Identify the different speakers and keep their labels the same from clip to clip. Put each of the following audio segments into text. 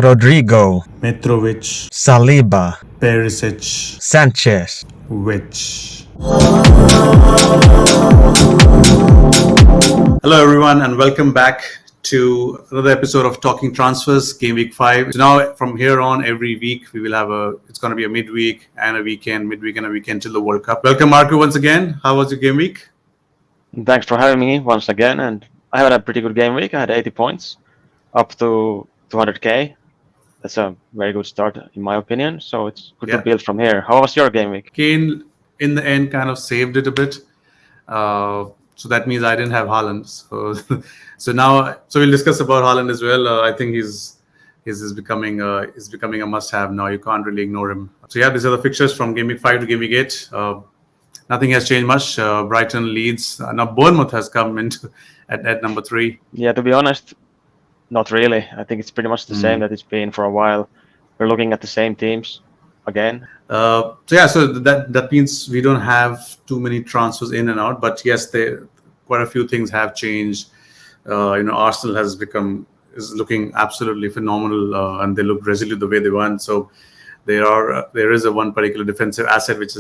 Speaker 1: Rodrigo,
Speaker 2: Mitrovic,
Speaker 1: Saliba,
Speaker 2: Perisic,
Speaker 1: Sanchez.
Speaker 2: which. Hello, everyone, and welcome back to another episode of Talking Transfers, Game Week 5. So now, from here on, every week we will have it's going to be a midweek and a weekend, midweek and a weekend till the World Cup. Welcome, Markku, once again. How was your game week?
Speaker 3: Thanks for having me once again. And I had a pretty good game week. I had 80 points, up to 200k. That's a very good start, in my opinion. So it's good to build from here. How was your game week?
Speaker 2: Kane, in the end, kind of saved it a bit. So that means I didn't have Haaland. So we'll discuss about Haaland as well. I think he's becoming a must-have now. You can't really ignore him. So yeah, these are the fixtures from Game Week 5 to Game Week 8. Nothing has changed much. Brighton leads. Now Bournemouth has come into at number 3.
Speaker 3: Yeah, to be honest, not really. I think it's pretty much the same that it's been for a while. We're looking at the same teams again.
Speaker 2: So that means we don't have too many transfers in and out. But yes, quite a few things have changed. Arsenal is looking absolutely phenomenal, and they look resilient the way they won. So there is a one particular defensive asset which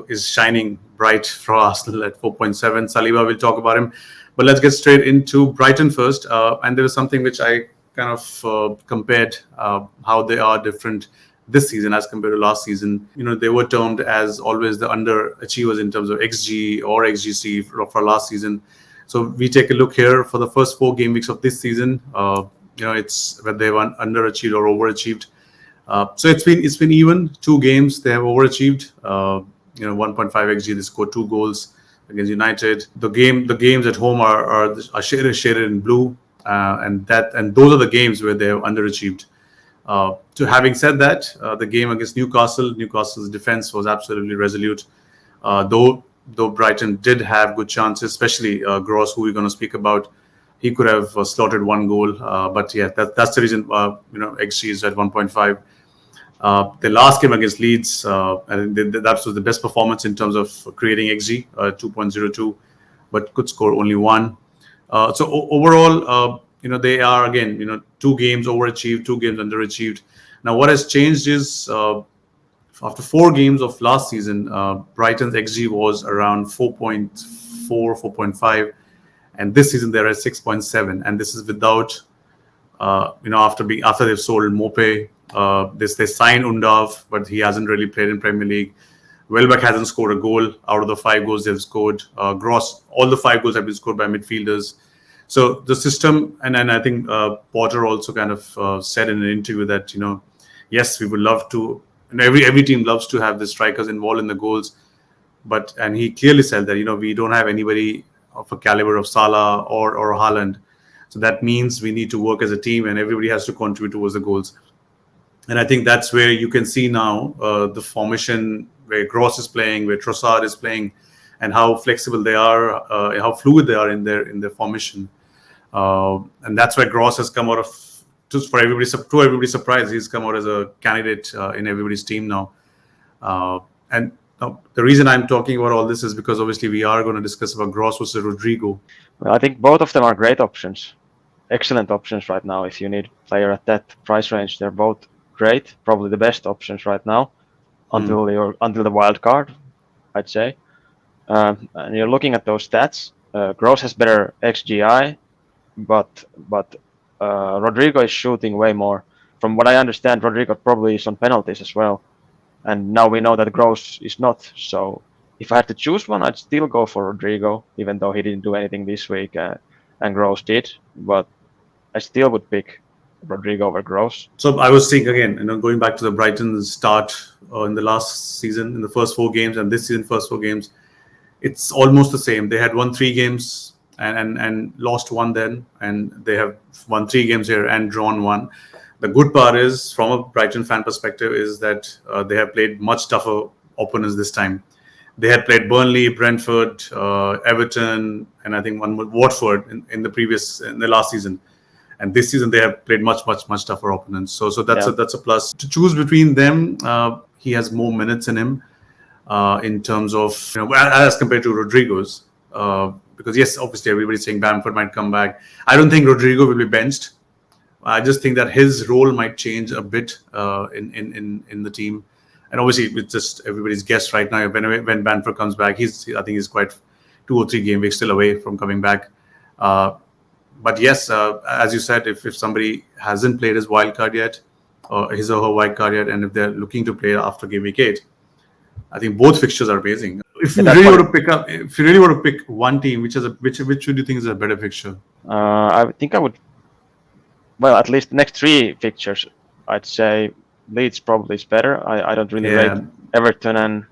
Speaker 2: is shining bright for Arsenal at 4.7. Saliba, we'll talk about him. But let's get straight into Brighton first. And there was something which I kind of compared how they are different this season as compared to last season. They were termed as always the underachievers in terms of XG or XGC for last season. So we take a look here for the first 4 game weeks of this season. It's whether they've underachieved or overachieved. So it's been even. 2 games they have overachieved. 1.5 XG. They scored 2 goals against United. The games at home are shaded in blue, and those are the games where they have underachieved. So having said that, the game against Newcastle's defense was absolutely resolute. Though Brighton did have good chances, especially Gross, who we're going to speak about. He could have slotted 1 goal, but yeah, that's the reason. XG is at 1.5. The last game against Leeds, I think that was the best performance in terms of creating XG, 2.02, but could score only 1. So overall, they are again, 2 games overachieved, 2 games underachieved. Now, what has changed is after 4 games of last season, Brighton's XG was around 4.4, 4.5, and this season they're at 6.7, and this is without, after they've sold Mope. They signed Undav, but he hasn't really played in Premier League. Welbeck hasn't scored a goal out of the 5 goals they've scored. Gross, all the 5 goals have been scored by midfielders. So the system, and I think Potter also kind of said in an interview that yes, we would love to, and every team loves to have the strikers involved in the goals, and he clearly said that we don't have anybody of a caliber of Salah or Haaland. So that means we need to work as a team, and everybody has to contribute towards the goals. And I think that's where you can see now the formation where Gross is playing, where Trossard is playing, and how flexible they are, how fluid they are in their formation. And that's why Gross has come out of, to everybody's surprise, he's come out as a candidate in everybody's team now. And the reason I'm talking about all this is because obviously we are going to discuss about Gross versus Rodrigo.
Speaker 3: Well, I think both of them are great options, excellent options right now. If you need a player at that price range, they're both great, probably the best options right now until the wild card, I'd say. And you're looking at those stats. Gross has better XGI, but Rodrigo is shooting way more. From what I understand, Rodrigo probably is on penalties as well. And now we know that Gross is not. So if I had to choose one, I'd still go for Rodrigo, even though he didn't do anything this week and Gross did. But I still would pick Rodrigo over Gross.
Speaker 2: So I was seeing again, going back to the Brighton start in the last season, in the first 4 games, and this season first 4 games, it's almost the same. They had won 3 games and lost 1 then, and they have won 3 games here and drawn 1. The good part is, from a Brighton fan perspective, is that they have played much tougher opponents this time. They had played Burnley, Brentford, Everton, and I think one more Watford in the last season. And this season they have played much tougher opponents. So that's a plus. To choose between them, he has more minutes in him in terms of as compared to Rodrigo's. Because yes, obviously everybody's saying Bamford might come back. I don't think Rodrigo will be benched. I just think that his role might change a bit in the team, and obviously it's just everybody's guess right now. When Bamford comes back, I think he's quite 2 or 3 game weeks still away from coming back. But yes, as you said, if somebody hasn't played his wild card yet, or his or her wild card yet, and if they're looking to play after game week 8, I think both fixtures are amazing. If you really want to pick one team, which would you think is a better fixture?
Speaker 3: I think I would. Well, at least the next 3 fixtures, I'd say Leeds probably is better. I don't really rate Everton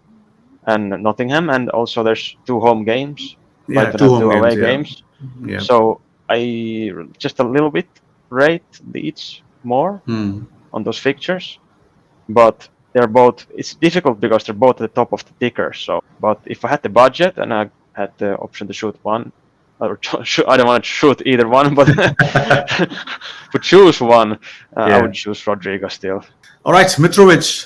Speaker 3: and Nottingham, and also there's 2 home games.
Speaker 2: Yeah,
Speaker 3: Brighton
Speaker 2: 2
Speaker 3: have
Speaker 2: home
Speaker 3: 2 away
Speaker 2: games.
Speaker 3: games. So I just a little bit rate Leeds more on those fixtures, but they're both. It's difficult because they're both at the top of the ticker. So, but if I had the budget and I had the option to shoot one, or I don't want to shoot either one, but to choose one, I would choose Rodrigo still.
Speaker 2: All right, Mitrovic.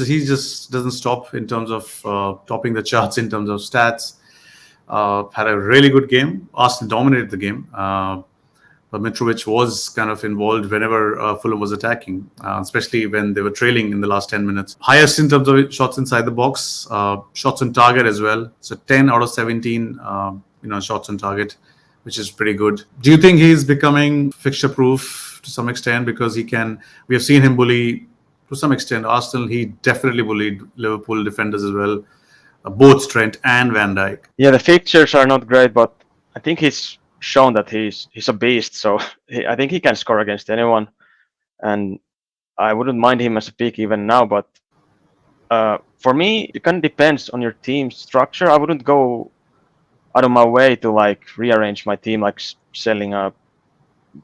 Speaker 2: He just doesn't stop in terms of topping the charts in terms of stats. Had a really good game. Arsenal dominated the game. But Mitrovic was kind of involved whenever Fulham was attacking, especially when they were trailing in the last 10 minutes. Highest in terms of shots inside the box, shots on target as well. So 10 out of 17, shots on target, which is pretty good. Do you think he's becoming fixture-proof to some extent? Because we have seen him bully, to some extent, Arsenal. He definitely bullied Liverpool defenders as well, both Trent and Van Dijk.
Speaker 3: Yeah, the fixtures are not great, but I think he's shown that he's a beast. So I think he can score against anyone, and I wouldn't mind him as a pick even now. But for me, it kind of depends on your team structure. I wouldn't go out of my way to like rearrange my team, like selling a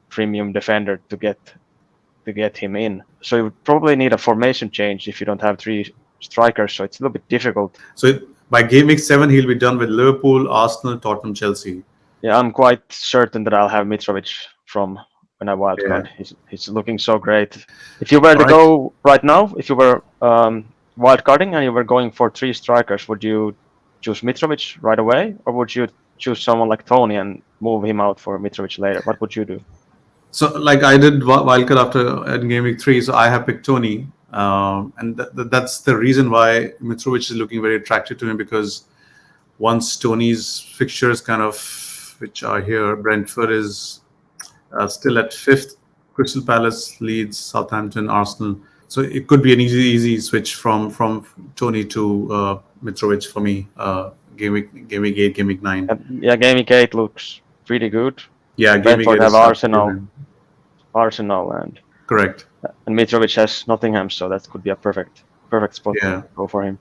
Speaker 3: premium defender to get him in. So you would probably need a formation change if you don't have 3 strikers. So it's a little bit difficult.
Speaker 2: So by game week 7, he'll be done with Liverpool, Arsenal, Tottenham, Chelsea.
Speaker 3: Yeah, I'm quite certain that I'll have Mitrovic from when I wildcard. He's looking so great. If you were to go right now, if you were wildcarding and you were going for 3 strikers, would you choose Mitrovic right away, or would you choose someone like Tony and move him out for Mitrovic later? What would you do?
Speaker 2: So, like I did wildcard after game week 3, so I have picked Tony, and that's the reason why Mitrovic is looking very attractive to me, because once Tony's fixtures kind of, which are here, Brentford is still at 5th, Crystal Palace, Leeds, Southampton, Arsenal. So it could be an easy switch from Tony to Mitrovic for me. Game week 8, game week 9.
Speaker 3: Yeah, game week 8 looks pretty good.
Speaker 2: Yeah, game week 8
Speaker 3: have Arsenal, and
Speaker 2: correct.
Speaker 3: And Mitrovic has Nottingham, so that could be a perfect spot to go for him.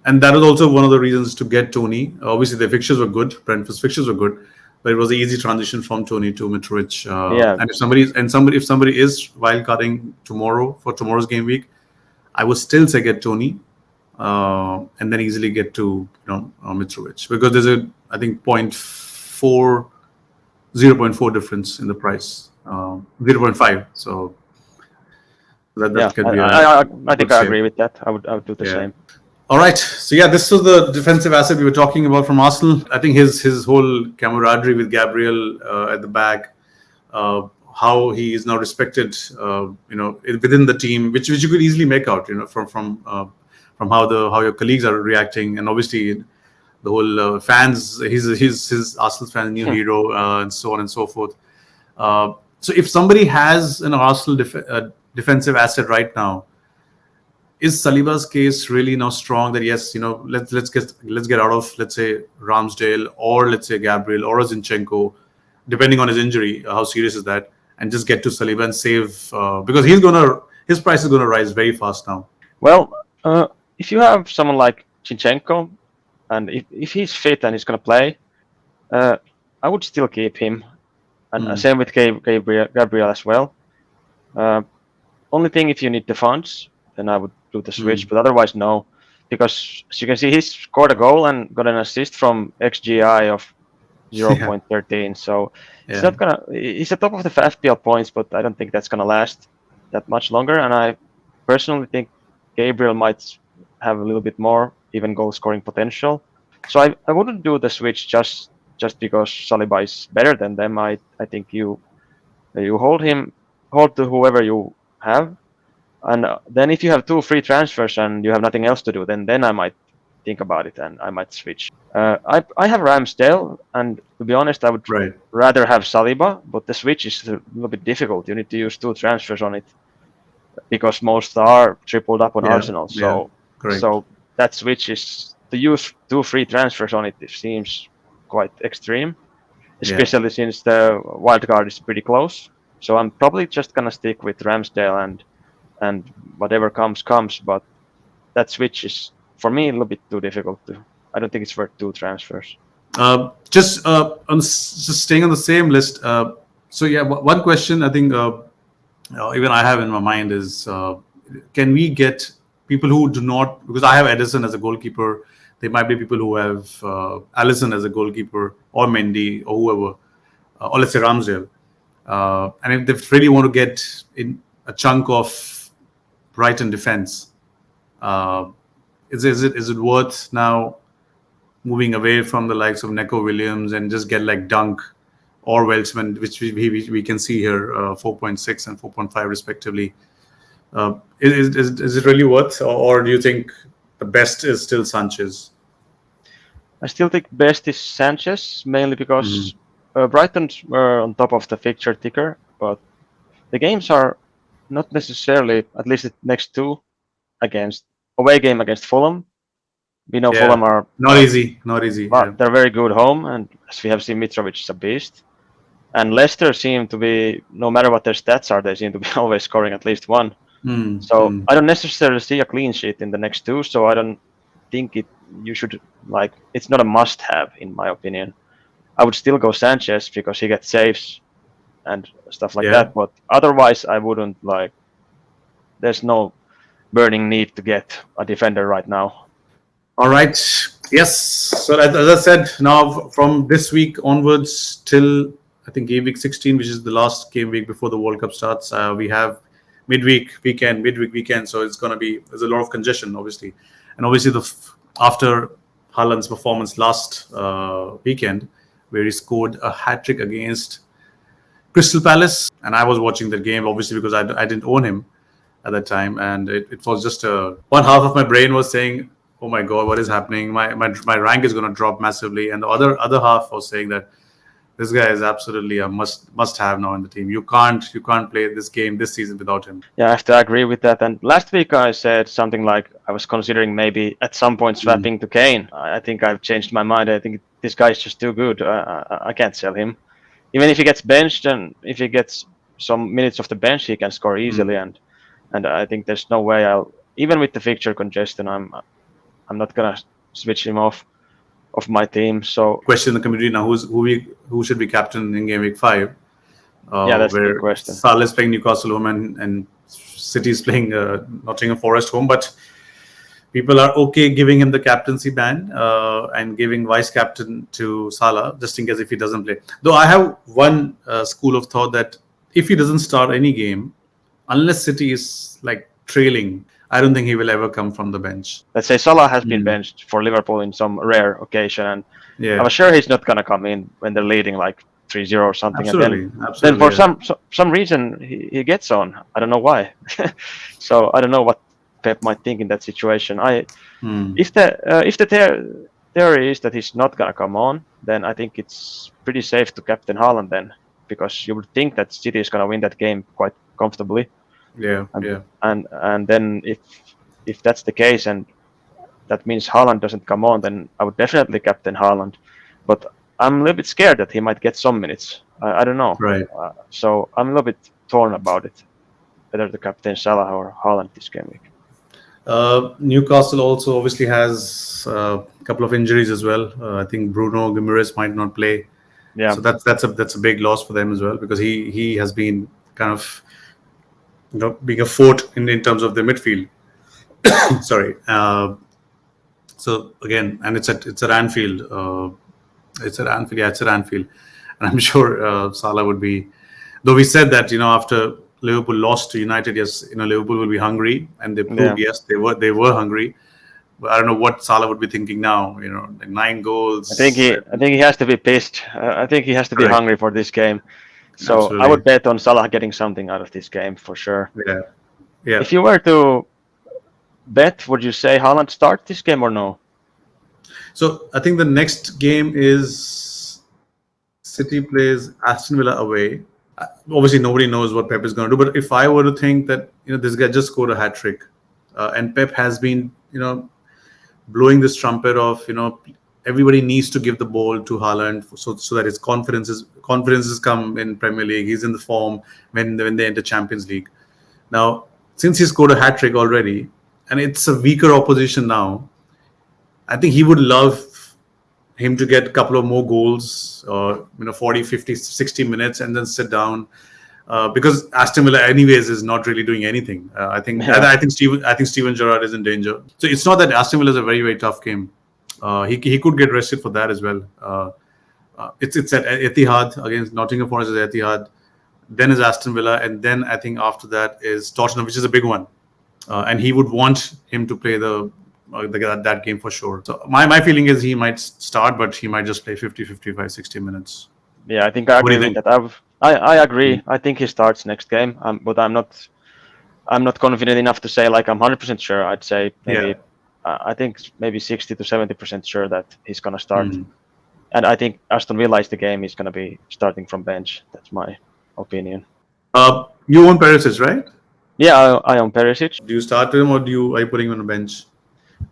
Speaker 2: And that was also one of the reasons to get Tony. Obviously, the fixtures were good. Brentford's fixtures were good, but it was an easy transition from Tony to Mitrovic. And if somebody is wildcarding tomorrow for tomorrow's game week, I would still say get Tony, and then easily get to Mitrovic, because there's I think 0.4 difference in the price, 0.5. So that can be.
Speaker 3: I think I agree with that. I would do the same.
Speaker 2: All right. So this was the defensive asset we were talking about from Arsenal. I think his whole camaraderie with Gabriel at the back, how he is now respected, within the team, which you could easily make out, from how your colleagues are reacting, and obviously the whole fans. His Arsenal fan new hero, and so on and so forth. So if somebody has an Arsenal defensive asset right now, is Saliba's case really now strong that yes, let's get out of, let's say, Ramsdale, or let's say Gabriel or Zinchenko, depending on his injury, how serious is that, and just get to Saliba and save, because his price is gonna rise very fast now.
Speaker 3: Well, if you have someone like Zinchenko, and if he's fit and he's gonna play, I would still keep him, and same with Gabriel as well. Only thing, if you need the funds, then I would do the switch, but otherwise no, because as you can see, he scored a goal and got an assist from XGI of 0.13. So it's not gonna. He's at top of the FPL points, but I don't think that's gonna last that much longer. And I personally think Gabriel might have a little bit more even goal scoring potential. So I wouldn't do the switch just because Saliba is better than them. I think you You hold to whoever you have, and then if you have 2 free transfers and you have nothing else to do, then I might think about it and I might switch. I have Ramsdale, and to be honest, I would
Speaker 2: Right.
Speaker 3: rather have Saliba, but the switch is a little bit difficult. You need to use 2 transfers on it because most are tripled up on
Speaker 2: Yeah.
Speaker 3: Arsenal.
Speaker 2: Yeah.
Speaker 3: So
Speaker 2: Correct.
Speaker 3: that switch is to use 2 free transfers on it. It seems quite extreme,
Speaker 2: Yeah.
Speaker 3: especially since the wild card is pretty close. So I'm probably just gonna stick with Ramsdale and whatever comes. But that switch is for me a little bit too difficult to. I don't think it's worth 2 transfers.
Speaker 2: Just staying on the same list. So yeah, one question I think even I have in my mind is, can we get people who do not? Because I have Edison as a goalkeeper. There might be people who have Allison as a goalkeeper, or Mendy, or whoever, or let's say Ramsdale. And if they really want to get in a chunk of Brighton defense, uh, is it worth now moving away from the likes of Neco Williams and just get like Dunk or Welshman, which we can see here, 4.6 and 4.5 respectively. Is it really worth, or do you think the best is still Sanchez?
Speaker 3: I still think best is Sanchez, mainly because Brighton's were on top of the fixture ticker, but the games are not necessarily, at least the next 2, against away game against Fulham. We know
Speaker 2: Yeah,
Speaker 3: Fulham are
Speaker 2: not easy, not easy.
Speaker 3: but
Speaker 2: Yeah.
Speaker 3: they're very good home, and as we have seen, Mitrovic is a beast. And Leicester seem to be, no matter what their stats are, they seem to be always scoring at least 1. So I don't necessarily see a clean sheet in the next 2. So I don't think you should like. It's not a must-have in my opinion. I would still go Sanchez because he gets saves and stuff like
Speaker 2: Yeah.
Speaker 3: that. But otherwise, I wouldn't like. There's no burning need to get a defender right now.
Speaker 2: All right. Yes. So as I said, now from this week onwards till I think game week 16, which is the last game week before the World Cup starts, we have midweek weekend. So it's going to be, there's a lot of congestion, obviously. And obviously, after Haaland's performance last weekend, where he scored a hat trick against Crystal Palace, and I was watching the game, obviously, because I didn't own him at that time, and it was just one half of my brain was saying, "Oh my God, what is happening? My rank is going to drop massively," and the other half was saying that this guy is absolutely a must have now in the team. You can't play this game this season without him.
Speaker 3: Yeah, I have to agree with that. And last week I said something like I was considering maybe at some point swapping to Kane. I think I've changed my mind. I think this guy is just too good. I can't sell him. Even if he gets benched and if he gets some minutes off the bench, he can score easily. And I think there's no way even with the fixture congestion, I'm not gonna switch him off of my team. So
Speaker 2: Question in the community now: who should be captain in game week 5?
Speaker 3: Yeah, that's the
Speaker 2: where
Speaker 3: big question.
Speaker 2: Salah is playing Newcastle home and City is playing Nottingham Forest home, but people are okay giving him the captaincy ban and giving vice captain to Salah just in case if he doesn't play. Though I have one school of thought that if he doesn't start any game, unless City is like trailing, I don't think he will ever come from the bench.
Speaker 3: Let's say Salah has been benched for Liverpool in some rare occasion, and
Speaker 2: Yeah,
Speaker 3: I'm sure he's not gonna come in when they're leading like 3-0 or something.
Speaker 2: absolutely,
Speaker 3: And
Speaker 2: absolutely.
Speaker 3: then for
Speaker 2: yeah.
Speaker 3: some reason he gets on. I don't know why. So I don't know what Pep might think in that situation. If the theory is that he's not gonna come on, then I think it's pretty safe to captain Haaland then, because you would think that City is gonna win that game quite comfortably.
Speaker 2: Yeah,
Speaker 3: And,
Speaker 2: yeah.
Speaker 3: and then if that's the case and that means Haaland doesn't come on, then I would definitely captain Haaland. But I'm a little bit scared that he might get some minutes. I don't know.
Speaker 2: Right.
Speaker 3: So I'm a little bit torn about it, whether to captain Salah or Haaland this game week.
Speaker 2: Newcastle also obviously has a couple of injuries as well. I think Bruno Guimaraes might not play.
Speaker 3: Yeah.
Speaker 2: So that's a big loss for them as well, because he has been kind of being a fort in terms of the midfield. Sorry. So again, and it's at Anfield. It's at Anfield. Yeah, it's at Anfield, and I'm sure Salah would be. Though we said that after Liverpool lost to United, yes, Liverpool will be hungry, and they proved yes they were hungry. But I don't know what Salah would be thinking now. 9 goals.
Speaker 3: I think he has to be pissed. I think he has to be hungry for this game. So I
Speaker 2: Absolutely.
Speaker 3: would bet on Salah getting something out of this game for sure.
Speaker 2: Yeah.
Speaker 3: If you were to bet, would you say Haaland start this game or no?
Speaker 2: So I think the next game is City plays Aston Villa away. Obviously, nobody knows what Pep is going to do. But if I were to think that this guy just scored a hat trick, and Pep has been blowing this trumpet of everybody needs to give the ball to Haaland so that his confidences come in Premier League. He's in the form when they enter Champions League. Now, since he scored a hat trick already, and it's a weaker opposition now, I think he would love him to get a couple of more goals, 40, 50, 60 minutes, and then sit down. Because Aston Villa, anyways, is not really doing anything. I think Steven Gerrard is in danger. So it's not that Aston Villa is a very, very tough game. He could get rested for that as well. It's at Etihad against Nottingham Forest is Etihad. Then is Aston Villa, and then I think after that is Tottenham, which is a big one. And he would want him to play that game for sure. So my feeling is he might start, but he might just play 50, 55, 60 minutes.
Speaker 3: Yeah, I think I agree with that. I agree. I think he starts next game, but I'm not confident enough to say like I'm 100% sure. I'd say maybe I think maybe 60 to 70% sure that he's gonna start. And I think Aston Villa is the game he's gonna be starting from bench. That's my opinion.
Speaker 2: You own Perisic, right?
Speaker 3: Yeah, I own Perisic.
Speaker 2: Do you start him or are you putting him on the bench?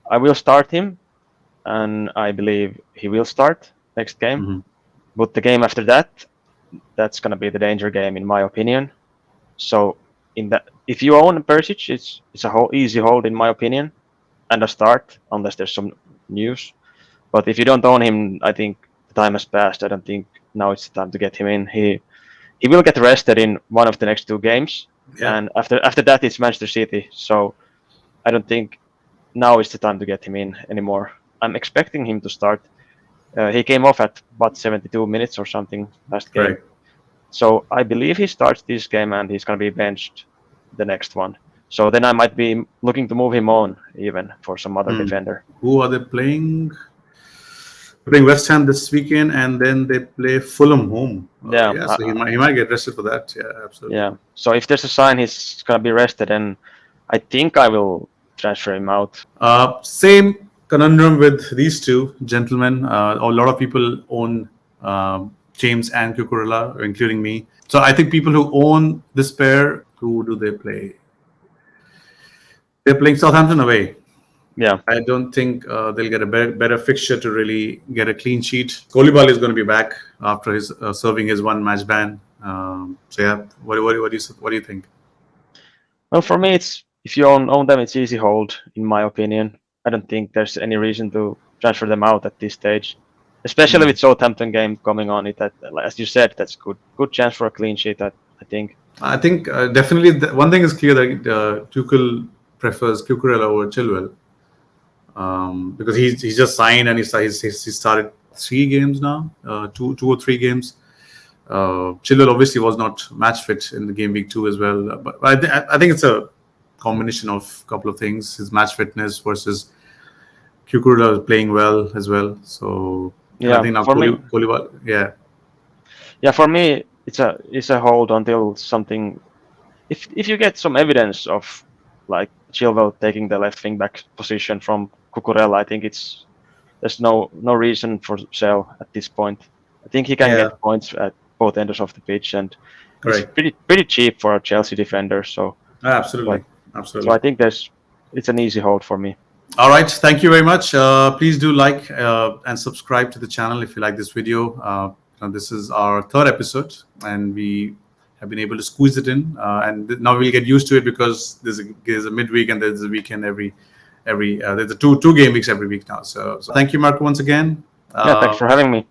Speaker 3: I will start him, and I believe he will start next game. But the game after that, that's gonna be the danger game in my opinion. So if you own Perisic, it's a easy hold in my opinion, and a start unless there's some news. But if you don't own him, I think the time has passed. I don't think now it's the time to get him in. He will get rested in one of the next two games, and after that it's Manchester City. So I don't think now is the time to get him in anymore. I'm expecting him to start. He came off at 72 minutes or something last game.
Speaker 2: Right.
Speaker 3: So I believe he starts this game and he's going to be benched the next one. So then I might be looking to move him on even for some other defender.
Speaker 2: Who are they playing? Playing West Ham this weekend, and then they play Fulham home. So he might get rested for that. Yeah, absolutely.
Speaker 3: Yeah. So if there's a sign he's going to be rested, and I think I will transfer him out.
Speaker 2: Same conundrum with these two gentlemen. A lot of people own James and Cucurella, including me. So I think people who own this pair, who do they play? They're playing Southampton away.
Speaker 3: Yeah.
Speaker 2: I don't think they'll get a better fixture to really get a clean sheet. Koulibaly is going to be back after his serving his one match ban. So yeah, what do you think?
Speaker 3: Well, for me, it's if you own them, it's easy hold in my opinion. I don't think there's any reason to transfer them out at this stage, especially with Southampton game coming on. As you said, that's good chance for a clean sheet. I think.
Speaker 2: I think definitely one thing is clear that Tuchel prefers Cucurella over Chilwell. Because he's just signed and he started 3 games now, 2 or 3 games. Chilwell obviously was not match fit in the game week 2 as well. But I think it's a combination of a couple of things: his match fitness versus Cucurella playing well as well. So
Speaker 3: yeah,
Speaker 2: I think now Koulibaly,
Speaker 3: yeah, for me it's a hold until something. If you get some evidence of like Chilwell taking the left wing back position from Cucurella, I think there's no reason for sell at this point. I think he can get points at both ends of the pitch, and it's pretty cheap for a Chelsea defender. So
Speaker 2: absolutely.
Speaker 3: So I think it's an easy hold for me.
Speaker 2: All right, thank you very much. Please do like and subscribe to the channel if you like this video. This is our 3rd episode, and we have been able to squeeze it in, and now we'll get used to it because there's a midweek and there's a weekend every there's a two game weeks every week now. So thank you, Markku, once again.
Speaker 3: Thanks for having me.